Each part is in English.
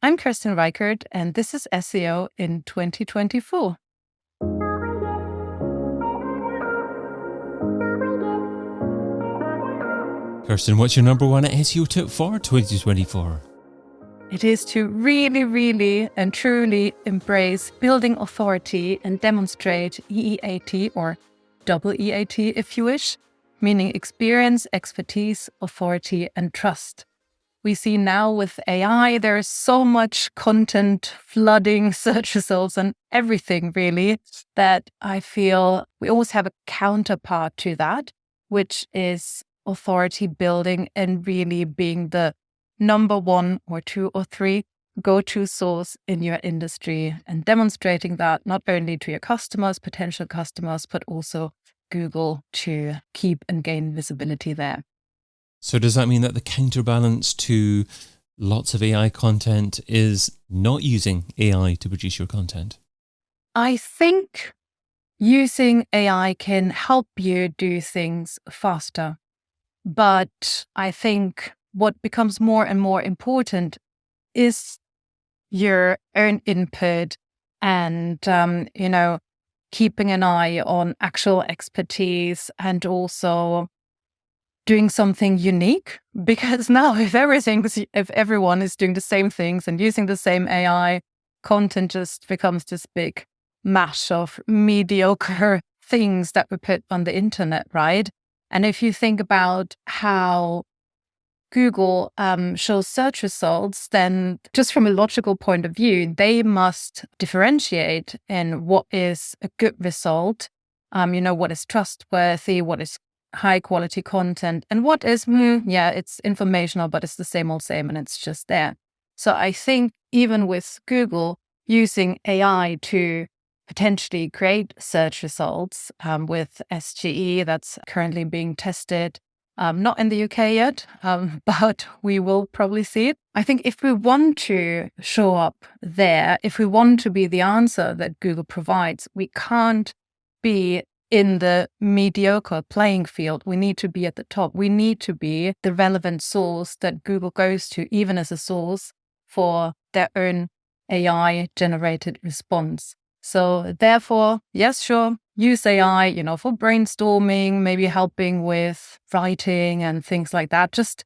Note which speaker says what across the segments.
Speaker 1: I'm Kerstin Reichert, and this is SEO in 2024.
Speaker 2: Kerstin, what's your number one SEO tip for 2024?
Speaker 1: It is to really and truly embrace building authority and demonstrate EEAT or double EAT if you wish, meaning experience, expertise, authority, and trust. We see now with AI, there is so much content flooding search results and everything really, that I feel we always have a counterpart to that, which is authority building and really being the number one or two or three go-to source in your industry and demonstrating that not only to your customers, potential customers, but also Google to keep and gain visibility there.
Speaker 2: So does that mean that the counterbalance to lots of AI content is not using AI to produce your content?
Speaker 1: I think using AI can help you do things faster. But I think what becomes more and more important is your own input and, keeping an eye on actual expertise and also doing something unique. Because now if everyone is doing the same things and using the same AI, content just becomes this big mash of mediocre things that we put on the internet, right? And if you think about how Google shows search results, then just from a logical point of view, they must differentiate in what is a good result, what is trustworthy, what is high quality content, and what is, it's informational, but it's the same old same and it's just there. So I think even with Google using AI to potentially create search results with SGE that's currently being tested, not in the UK yet, but we will probably see it. I think if we want to show up there, if we want to be the answer that Google provides, we can't be in the mediocre playing field. We need to be at the top. We need to be the relevant source that Google goes to, even as a source for their own AI-generated response. So therefore, yes, sure, use AI, for brainstorming, maybe helping with writing and things like that. Just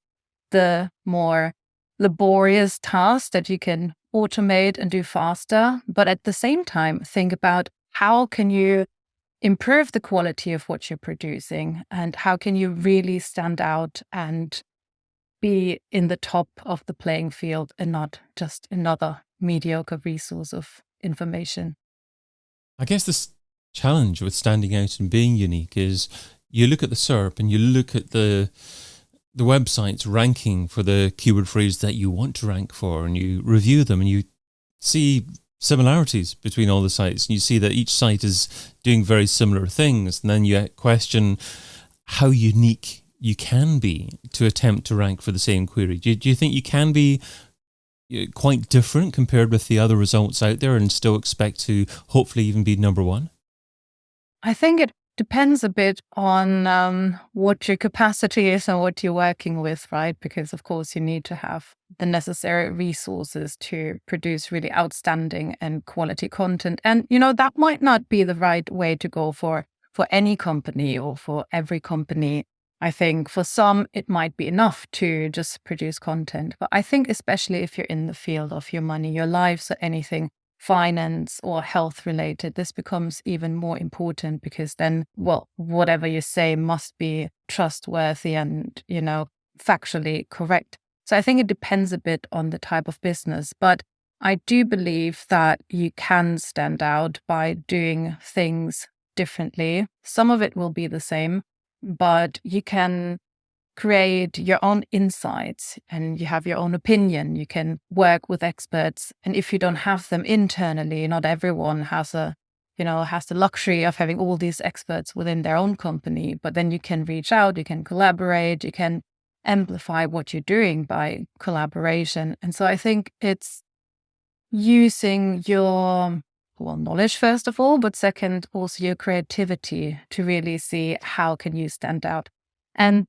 Speaker 1: the more laborious tasks that you can automate and do faster. But at the same time, think about how can you improve the quality of what you're producing and how can you really stand out and be in the top of the playing field and not just another mediocre resource of information.
Speaker 2: I guess this challenge with standing out and being unique is you look at the SERP and you look at the websites ranking for the keyword phrase that you want to rank for, and you review them and you see similarities between all the sites, and you see that each site is doing very similar things, and then you question how unique you can be to attempt to rank for the same query. Do you think you can be quite different compared with the other results out there and still expect to hopefully even be number one?
Speaker 1: I think it depends a bit on what your capacity is and what you're working with, right? Because of course you need to have the necessary resources to produce really outstanding and quality content. And, that might not be the right way to go for any company or for every company. I think for some, it might be enough to just produce content. But I think especially if you're in the field of your money, your lives, or anything finance or health related, this becomes even more important because then, whatever you say must be trustworthy and, factually correct. So I think it depends a bit on the type of business. But I do believe that you can stand out by doing things differently. Some of it will be the same, but you can create your own insights and you have your own opinion. You can work with experts. And if you don't have them internally, not everyone has the luxury of having all these experts within their own company, but then you can reach out, you can collaborate, you can amplify what you're doing by collaboration. And so I think it's using your knowledge, first of all, but second, also your creativity to really see how can you stand out. And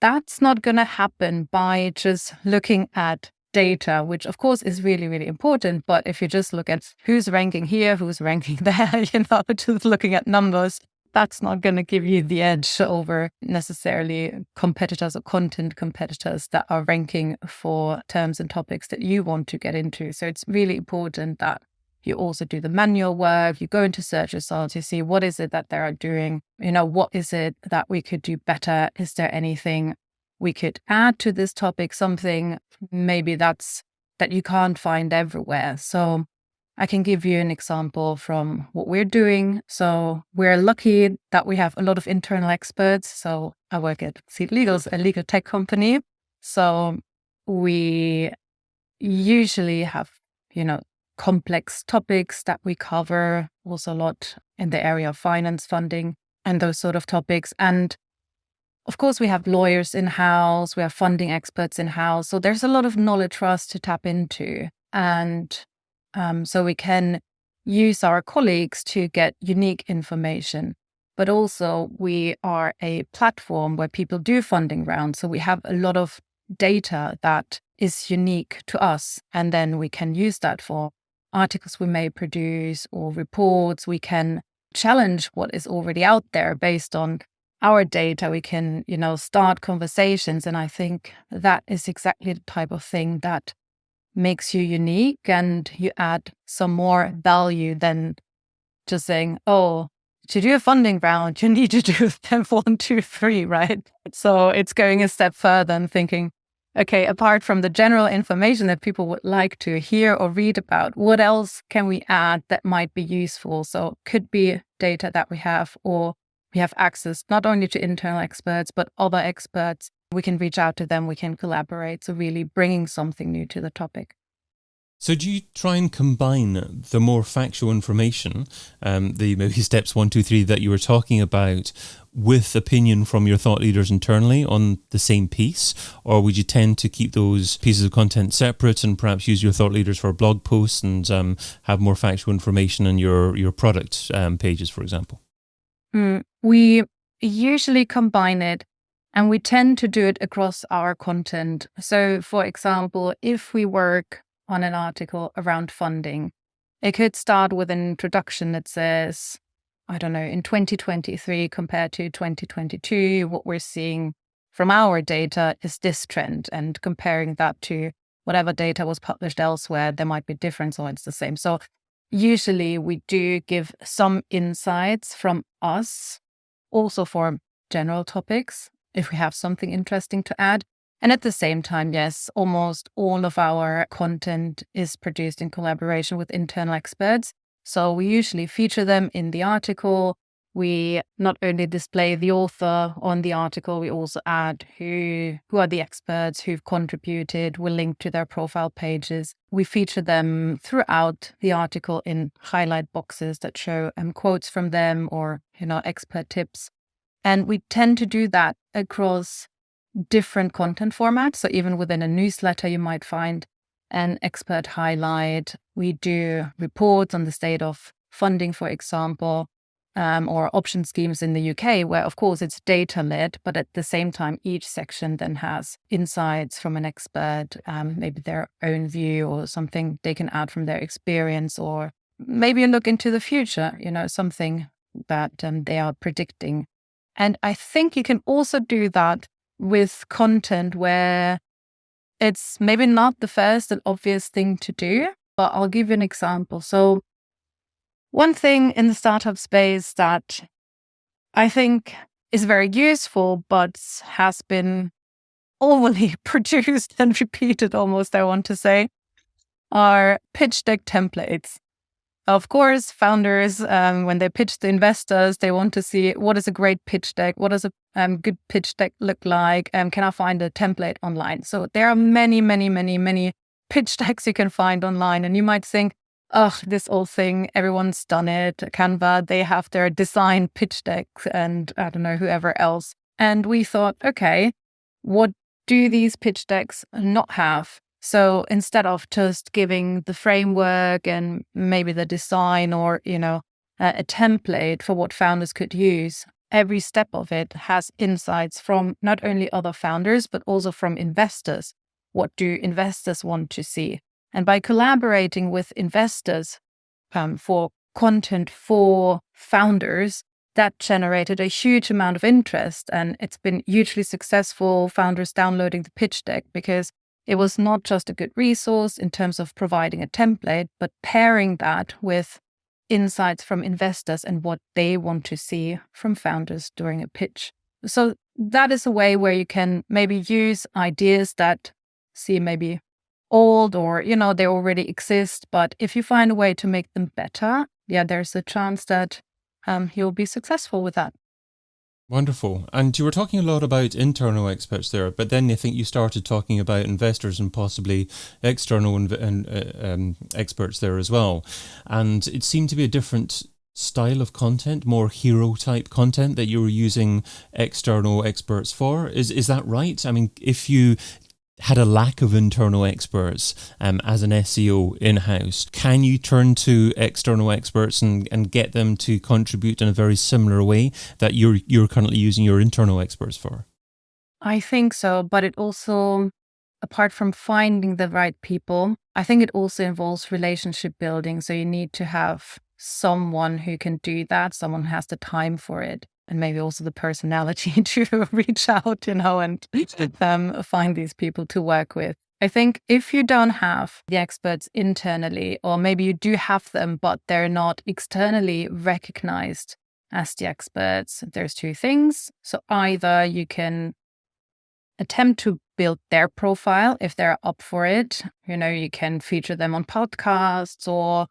Speaker 1: that's not going to happen by just looking at data, which of course is really, really important. But if you just look at who's ranking here, who's ranking there, just looking at numbers, that's not going to give you the edge over necessarily competitors or content competitors that are ranking for terms and topics that you want to get into. So it's really important that you also do the manual work. You go into search results, you see what is it that they are doing, what is it that we could do better? Is there anything we could add to this topic, something maybe that you can't find everywhere? So I can give you an example from what we're doing. So we're lucky that we have a lot of internal experts. So I work at Seed Legal's, a legal tech company. So we usually have, complex topics that we cover, also a lot in the area of finance, funding, and those sort of topics. And of course, we have lawyers in-house, we have funding experts in-house. So there's a lot of knowledge for us to tap into. And so we can use our colleagues to get unique information. But also we are a platform where people do funding rounds. So we have a lot of data that is unique to us. And then we can use that for articles we may produce or reports. We can challenge what is already out there based on our data. We can, start conversations. And I think that is exactly the type of thing that makes you unique, and you add some more value than just saying, oh, to do a funding round, you need to do step 1, 2, 3, right? So it's going a step further and thinking, okay, apart from the general information that people would like to hear or read about, what else can we add that might be useful? So could be data that we have, or we have access not only to internal experts, but other experts. We can reach out to them, we can collaborate. So really bringing something new to the topic.
Speaker 2: So do you try and combine the more factual information, the maybe steps 1, 2, 3 that you were talking about, with opinion from your thought leaders internally on the same piece? Or would you tend to keep those pieces of content separate and perhaps use your thought leaders for blog posts and have more factual information in your product pages, for example?
Speaker 1: We usually combine it, and we tend to do it across our content. So for example, if we work on an article around funding, it could start with an introduction that says, I don't know, in 2023 compared to 2022, what we're seeing from our data is this trend, and comparing that to whatever data was published elsewhere, there might be difference or it's the same. So usually we do give some insights from us, also for general topics, if we have something interesting to add. And at the same time, yes, almost all of our content is produced in collaboration with internal experts. So we usually feature them in the article. We not only display the author on the article, we also add who are the experts who've contributed. We link to their profile pages. We feature them throughout the article in highlight boxes that show quotes from them or, expert tips. And we tend to do that across different content formats. So even within a newsletter, you might find an expert highlight. We do reports on the state of funding, for example, or option schemes in the UK, where of course it's data-led, but at the same time, each section then has insights from an expert, maybe their own view or something they can add from their experience, or maybe a look into the future, something that they are predicting. And I think you can also do that with content where it's maybe not the first and obvious thing to do, but I'll give you an example. So one thing in the startup space that I think is very useful, but has been overly produced and repeated almost, I want to say, are pitch deck templates. Of course, founders, when they pitch to investors, they want to see what is a great pitch deck, what does a good pitch deck look like, can I find a template online? So there are many, many, many, many pitch decks you can find online. And you might think, oh, this old thing, everyone's done it. Canva, they have their design pitch deck, and I don't know, whoever else. And we thought, okay, what do these pitch decks not have? So instead of just giving the framework and maybe the design or, a template for what founders could use, every step of it has insights from not only other founders, but also from investors. what do investors want to see. And by collaborating with investors for content for founders, that generated a huge amount of interest, and it's been hugely successful, founders downloading the pitch deck, because it was not just a good resource in terms of providing a template, but pairing that with insights from investors and what they want to see from founders during a pitch. So that is a way where you can maybe use ideas that seem maybe old or, they already exist. But if you find a way to make them better, there's a chance that you'll be successful with that.
Speaker 2: Wonderful. And you were talking a lot about internal experts there, but then I think you started talking about investors and possibly external experts there as well. And it seemed to be a different style of content, more hero type content that you were using external experts for. Is that right? I mean, if you had a lack of internal experts as an SEO in-house, can you turn to external experts and get them to contribute in a very similar way that you're currently using your internal experts for?
Speaker 1: I think so, but it also, apart from finding the right people, I think it also involves relationship building. So you need to have someone who can do that, someone who has the time for it. And maybe also the personality to reach out, and find these people to work with. I think if you don't have the experts internally, or maybe you do have them, but they're not externally recognized as the experts, there's two things. So either you can attempt to build their profile if they're up for it. You can feature them on podcasts or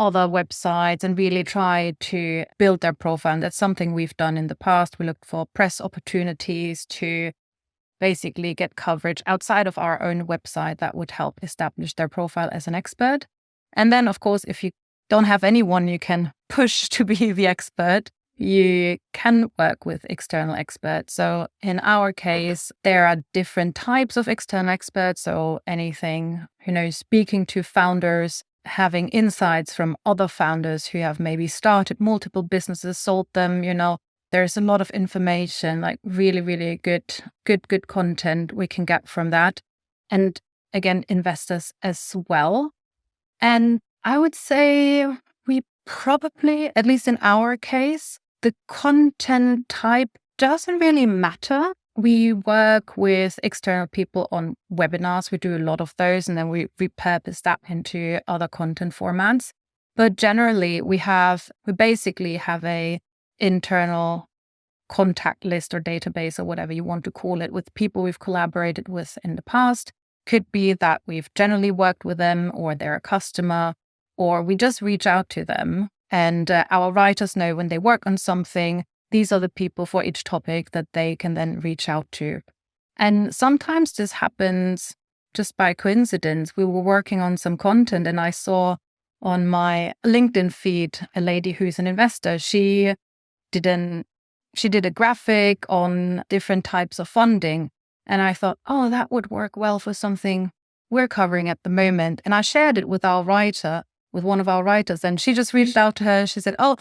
Speaker 1: other websites and really try to build their profile. And that's something we've done in the past. We looked for press opportunities to basically get coverage outside of our own website that would help establish their profile as an expert. And then, of course, if you don't have anyone you can push to be the expert, you can work with external experts. So in our case, there are different types of external experts. So anything, speaking to founders, having insights from other founders who have maybe started multiple businesses, sold them, there's a lot of information, like really, really good content we can get from that. And again, investors as well. And I would say we probably, at least in our case, the content type doesn't really matter. We work with external people on webinars. We do a lot of those, and then we repurpose that into other content formats. But generally, we basically have a internal contact list or database or whatever you want to call it with people we've collaborated with in the past. Could be that we've generally worked with them, or they're a customer, or we just reach out to them. And our writers know when they work on something, these are the people for each topic that they can then reach out to. And sometimes this happens just by coincidence. We were working on some content and I saw on my LinkedIn feed a lady who's an investor. She did a graphic on different types of funding. And I thought, oh, that would work well for something we're covering at the moment. And I shared it with one of our writers, and she just reached out to her. She said, oh,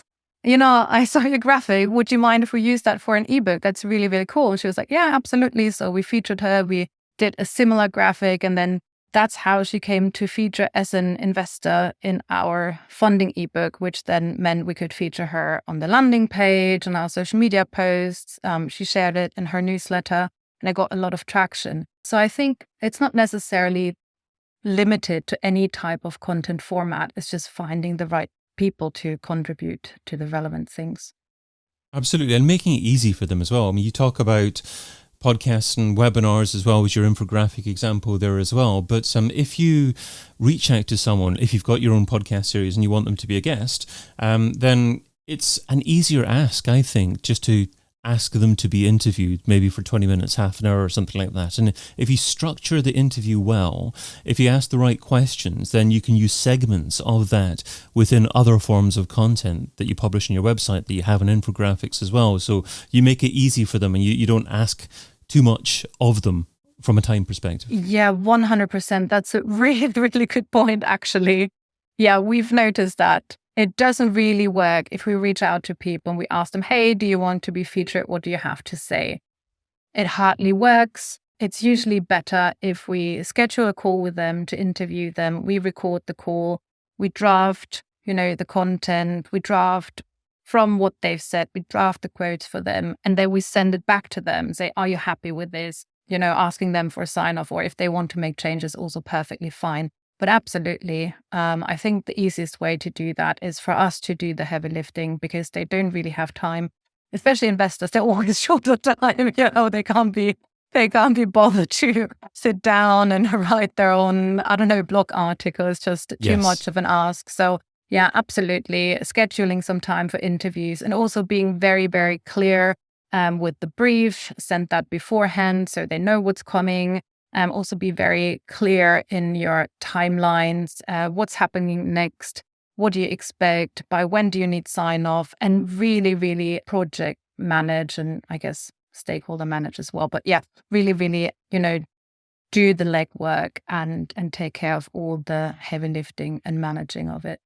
Speaker 1: I saw your graphic. Would you mind if we use that for an ebook? That's really, really cool. She was like, yeah, absolutely. So we featured her. We did a similar graphic. And then that's how she came to feature as an investor in our funding ebook, which then meant we could feature her on the landing page, on our social media posts. She shared it in her newsletter, and I got a lot of traction. So I think it's not necessarily limited to any type of content format. It's just finding the right people to contribute to the relevant things.
Speaker 2: Absolutely. And making it easy for them as well. I mean, you talk about podcasts and webinars as well as your infographic example there as well. But if you reach out to someone, if you've got your own podcast series and you want them to be a guest, then it's an easier ask, I think, just to ask them to be interviewed, maybe for 20 minutes, half an hour or something like that. And if you structure the interview well, if you ask the right questions, then you can use segments of that within other forms of content that you publish on your website, that you have in infographics as well. So you make it easy for them and you don't ask too much of them from a time perspective.
Speaker 1: Yeah, 100%. That's a really, really good point, actually. Yeah, we've noticed that. It doesn't really work if we reach out to people and we ask them, hey, do you want to be featured? What do you have to say? It hardly works. it's usually better if we schedule a call with them to interview them. We record the call, we draft, the content, we draft from what they've said, we draft the quotes for them, and then we send it back to them, say, are you happy with this? Asking them for a sign off, or if they want to make changes, also perfectly fine. But absolutely, I think the easiest way to do that is for us to do the heavy lifting, because they don't really have time, especially investors. They're always short of time. They can't be bothered to sit down and write their own, blog articles, just too much of an ask. So yeah, absolutely. Scheduling some time for interviews and also being very, very clear with the brief, send that beforehand so they know what's coming. Also be very clear in your timelines, what's happening next, what do you expect, by when do you need sign off, and really, really project manage, and I guess stakeholder manage as well. But yeah, really, really, do the legwork and take care of all the heavy lifting and managing of it.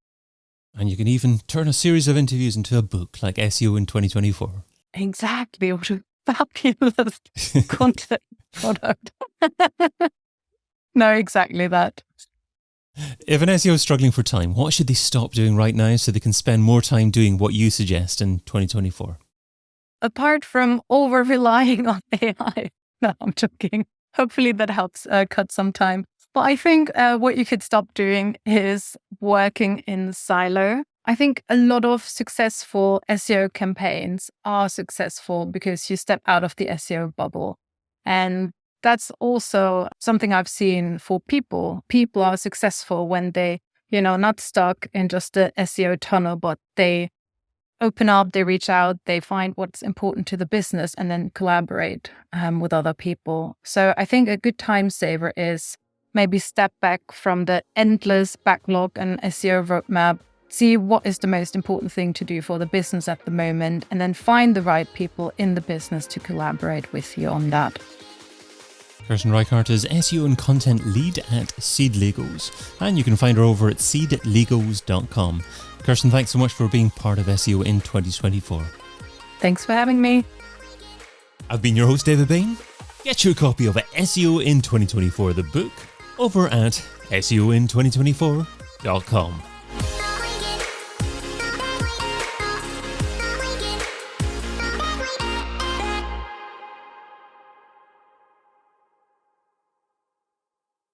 Speaker 2: And you can even turn a series of interviews into a book like SEO in 2024.
Speaker 1: Exactly. What a fabulous content product. No, exactly that.
Speaker 2: If an SEO is struggling for time, what should they stop doing right now so they can spend more time doing what you suggest in 2024?
Speaker 1: Apart from over-relying on AI. No, I'm joking. Hopefully that helps cut some time. But I think what you could stop doing is working in silo. I think a lot of successful SEO campaigns are successful because you step out of the SEO bubble. And that's also something I've seen for people. People are successful when they, not stuck in just the SEO tunnel, but they open up, they reach out, they find what's important to the business and then collaborate with other people. So I think a good time saver is maybe step back from the endless backlog and SEO roadmap, see what is the most important thing to do for the business at the moment, and then find the right people in the business to collaborate with you on that.
Speaker 2: Kerstin Reichert is SEO and content lead at Seed Legals, and you can find her over at seedlegals.com. Kerstin, thanks so much for being part of SEO in 2024.
Speaker 1: Thanks for having me.
Speaker 2: I've been your host, David Bain. Get your copy of SEO in 2024, the book, over at seoin2024.com.